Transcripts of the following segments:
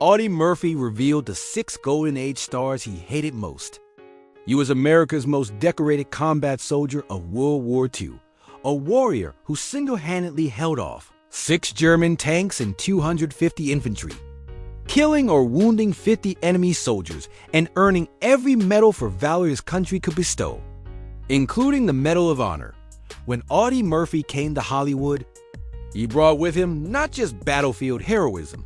Audie Murphy revealed the 6 Golden Age stars he hated most. He was America's most decorated combat soldier of World War II, a warrior who single-handedly held off 6 German tanks and 250 infantry, killing or wounding 50 enemy soldiers and earning every medal for valor his country could bestow, including the Medal of Honor. When Audie Murphy came to Hollywood, he brought with him not just battlefield heroism,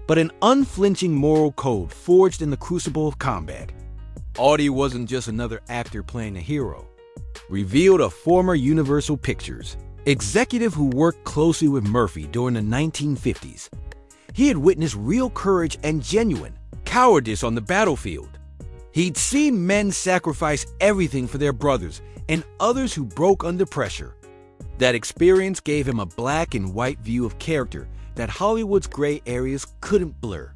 but an unflinching moral code forged in the crucible of combat. Audie wasn't just another actor playing a hero, revealed a former Universal Pictures executive who worked closely with Murphy during the 1950s. He had witnessed real courage and genuine cowardice on the battlefield. He'd seen men sacrifice everything for their brothers and others who broke under pressure. That experience gave him a black and white view of character that Hollywood's gray areas couldn't blur.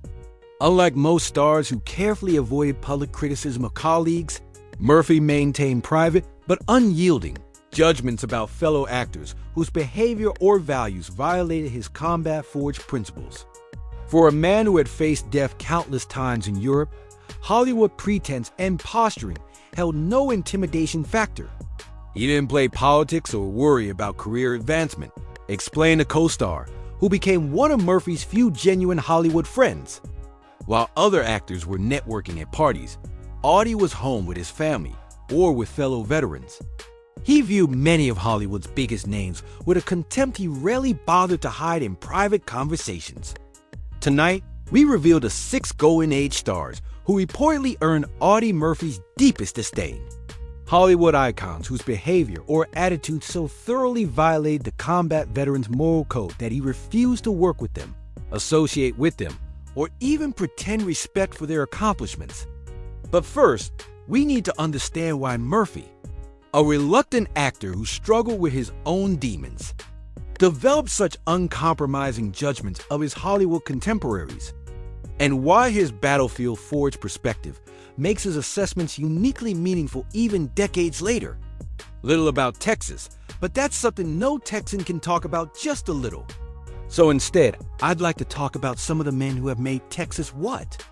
Unlike most stars who carefully avoided public criticism of colleagues, Murphy maintained private but unyielding judgments about fellow actors whose behavior or values violated his combat-forged principles. For a man who had faced death countless times in Europe, Hollywood pretense and posturing held no intimidation factor. He didn't play politics or worry about career advancement, explained a co-star who became one of Murphy's few genuine Hollywood friends. While other actors were networking at parties, Audie was home with his family or with fellow veterans. He viewed many of Hollywood's biggest names with a contempt he rarely bothered to hide in private conversations. Tonight, we reveal the 6 Golden Age stars who reportedly earned Audie Murphy's deepest disdain. Hollywood icons whose behavior or attitude so thoroughly violated the combat veterans' moral code that he refused to work with them, associate with them, or even pretend respect for their accomplishments. But first, we need to understand why Murphy, a reluctant actor who struggled with his own demons, developed such uncompromising judgments of his Hollywood contemporaries, and why his battlefield-forged perspective makes his assessments uniquely meaningful even decades later. Little about Texas, but that's something no Texan can talk about just a little. So instead, I'd like to talk about some of the men who have made Texas what?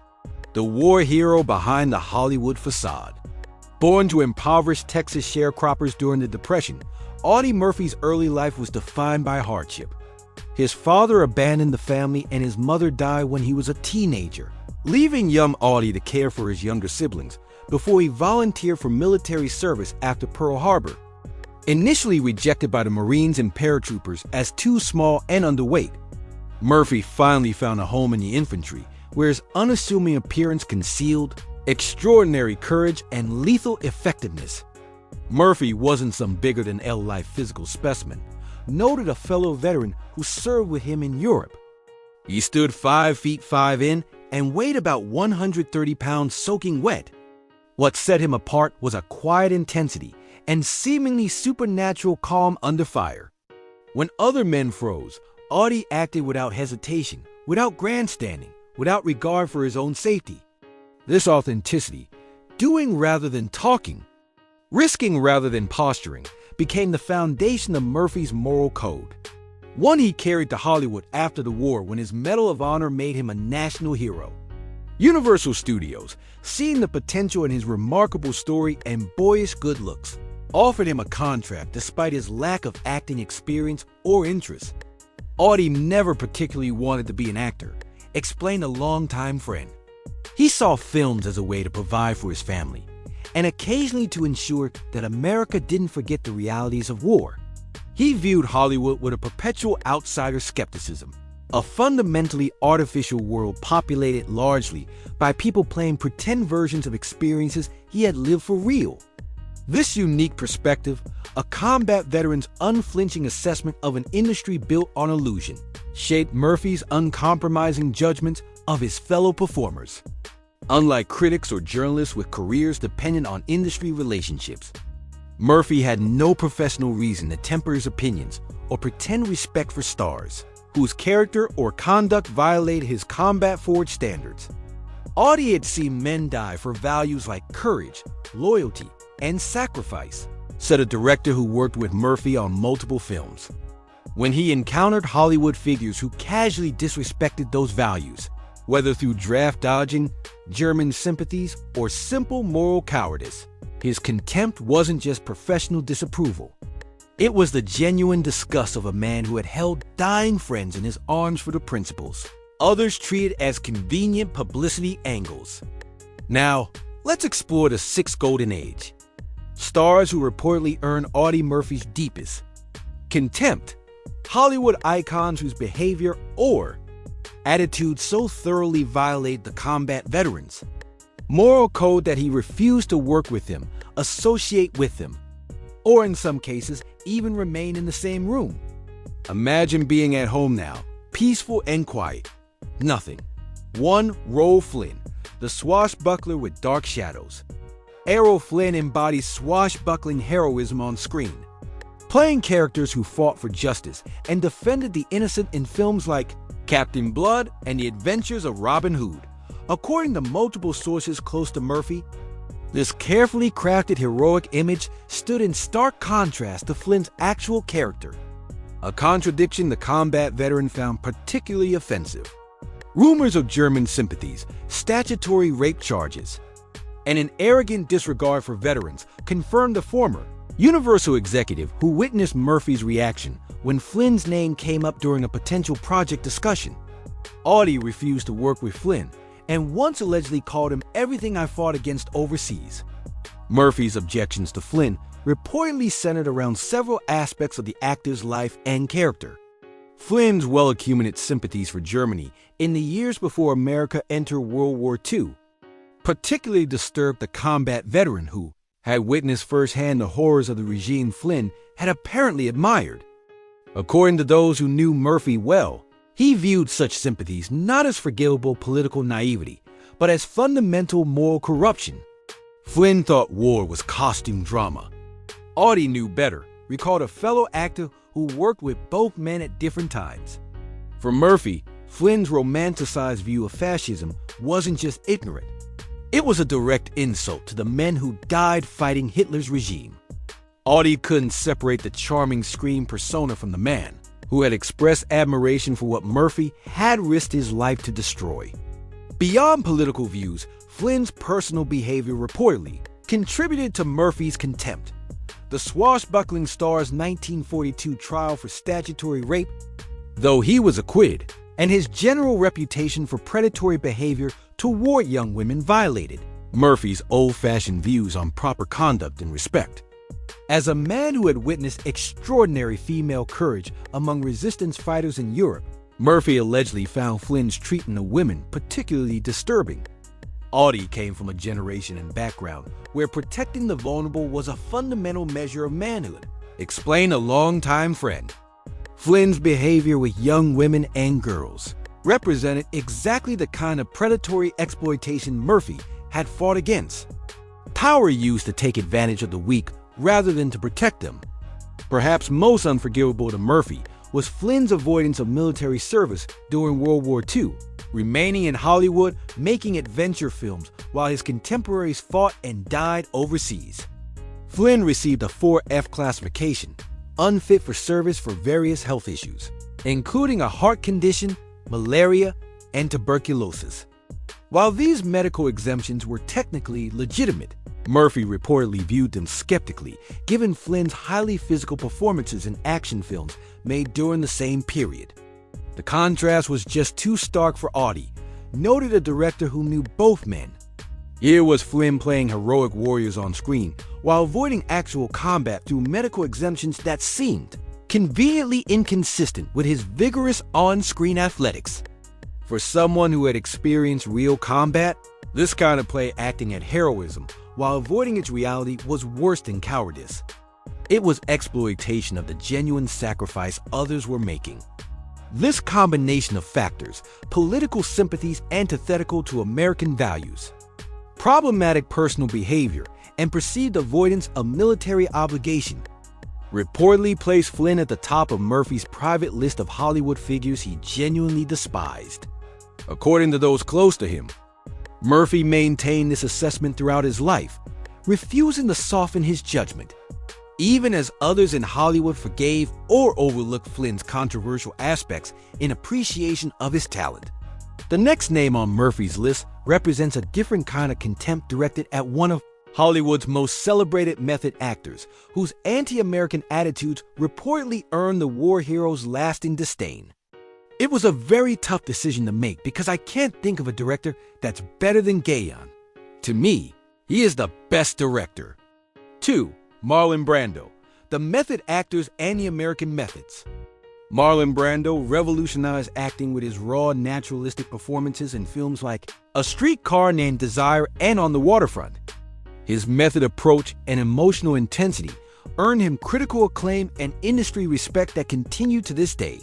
The war hero behind the Hollywood facade. Born to impoverished Texas sharecroppers during the Depression, Audie Murphy's early life was defined by hardship. His father abandoned the family and his mother died when he was a teenager, leaving young Audie to care for his younger siblings before he volunteered for military service after Pearl Harbor. Initially rejected by the Marines and paratroopers as too small and underweight, Murphy finally found a home in the infantry, where his unassuming appearance concealed extraordinary courage and lethal effectiveness. Murphy wasn't some bigger-than-life physical specimen, noted a fellow veteran who served with him in Europe. He stood 5 feet 5 in and weighed about 130 pounds soaking wet. What set him apart was a quiet intensity and seemingly supernatural calm under fire. When other men froze, Audie acted without hesitation, without grandstanding, without regard for his own safety. This authenticity, doing rather than talking, risking rather than posturing, became the foundation of Murphy's moral code. One he carried to Hollywood after the war when his Medal of Honor made him a national hero. Universal Studios, seeing the potential in his remarkable story and boyish good looks, offered him a contract despite his lack of acting experience or interest. Audie never particularly wanted to be an actor, explained a longtime friend. He saw films as a way to provide for his family, and occasionally to ensure that America didn't forget the realities of war. He viewed Hollywood with a perpetual outsider skepticism, a fundamentally artificial world populated largely by people playing pretend versions of experiences he had lived for real. This unique perspective, a combat veteran's unflinching assessment of an industry built on illusion, shaped Murphy's uncompromising judgments of his fellow performers. Unlike critics or journalists with careers dependent on industry relationships, Murphy had no professional reason to temper his opinions or pretend respect for stars whose character or conduct violated his combat-forged standards. Audie had seen men die for values like courage, loyalty, and sacrifice, said a director who worked with Murphy on multiple films. When he encountered Hollywood figures who casually disrespected those values, Whether through draft dodging, German sympathies, or simple moral cowardice, his contempt wasn't just professional disapproval. It was the genuine disgust of a man who had held dying friends in his arms for the principles others treated as convenient publicity angles. Now, let's explore the sixth golden age. Stars who reportedly earned Audie Murphy's deepest contempt. Hollywood icons whose behavior or attitude so thoroughly violate the combat veterans. Moral code that he refused to work with them, associate with them, or in some cases, even remain in the same room. Imagine being at home now, peaceful and quiet. Nothing. One, Errol Flynn, the swashbuckler with dark shadows. Errol Flynn embodies swashbuckling heroism on screen, playing characters who fought for justice and defended the innocent in films like Captain Blood and The Adventures of Robin Hood. According to multiple sources close to Murphy, this carefully crafted heroic image stood in stark contrast to Flynn's actual character, a contradiction the combat veteran found particularly offensive. Rumors of German sympathies, statutory rape charges, and an arrogant disregard for veterans confirmed the former. Universal executive who witnessed Murphy's reaction when Flynn's name came up during a potential project discussion. Audie refused to work with Flynn and once allegedly called him everything I fought against overseas. Murphy's objections to Flynn reportedly centered around several aspects of the actor's life and character. Flynn's well-accumulated sympathies for Germany in the years before America entered World War II particularly disturbed the combat veteran who had witnessed firsthand the horrors of the regime Flynn had apparently admired. According to those who knew Murphy well, he viewed such sympathies not as forgivable political naivety, but as fundamental moral corruption. Flynn thought war was costume drama. Audie knew better, recalled a fellow actor who worked with both men at different times. For Murphy, Flynn's romanticized view of fascism wasn't just ignorant. It was a direct insult to the men who died fighting Hitler's regime. Audie couldn't separate the charming screen persona from the man who had expressed admiration for what Murphy had risked his life to destroy. Beyond political views, Flynn's personal behavior reportedly contributed to Murphy's contempt. The swashbuckling star's 1942 trial for statutory rape, though he was acquitted, and his general reputation for predatory behavior toward young women violated Murphy's old-fashioned views on proper conduct and respect. As a man who had witnessed extraordinary female courage among resistance fighters in Europe, Murphy allegedly found Flynn's treatment of women particularly disturbing. Audie came from a generation and background where protecting the vulnerable was a fundamental measure of manhood, explained a longtime friend. Flynn's behavior with young women and girls represented exactly the kind of predatory exploitation Murphy had fought against. Power used to take advantage of the weak rather than to protect them. Perhaps most unforgivable to Murphy was Flynn's avoidance of military service during World War II, remaining in Hollywood making adventure films while his contemporaries fought and died overseas. Flynn received a 4F classification, unfit for service for various health issues, including a heart condition, malaria, and tuberculosis. While these medical exemptions were technically legitimate, Murphy reportedly viewed them skeptically, given Flynn's highly physical performances in action films made during the same period. The contrast was just too stark for Audie, noted a director who knew both men. Here was Flynn playing heroic warriors on screen, while avoiding actual combat through medical exemptions that seemed conveniently inconsistent with his vigorous on-screen athletics. For someone who had experienced real combat, this kind of play acting at heroism while avoiding its reality was worse than cowardice. It was exploitation of the genuine sacrifice others were making. This combination of factors, political sympathies antithetical to American values, problematic personal behavior, and perceived avoidance of military obligation, reportedly placed Flynn at the top of Murphy's private list of Hollywood figures he genuinely despised. According to those close to him, Murphy maintained this assessment throughout his life, refusing to soften his judgment, even as others in Hollywood forgave or overlooked Flynn's controversial aspects in appreciation of his talent. The next name on Murphy's list represents a different kind of contempt directed at one of Hollywood's most celebrated method actors, whose anti-American attitudes reportedly earned the war hero's lasting disdain. It was a very tough decision to make because I can't think of a director that's better than Gayan. To me, he is the best director. 2. Marlon Brando, the method actor's anti-American methods. Marlon Brando revolutionized acting with his raw, naturalistic performances in films like A Streetcar Named Desire and On the Waterfront. His method approach and emotional intensity earned him critical acclaim and industry respect that continue to this day.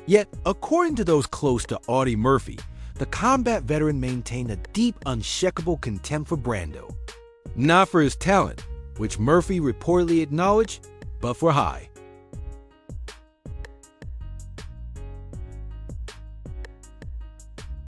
Yet, according to those close to Audie Murphy, the combat veteran maintained a deep, unshakable contempt for Brando. Not for his talent, which Murphy reportedly acknowledged, but for high.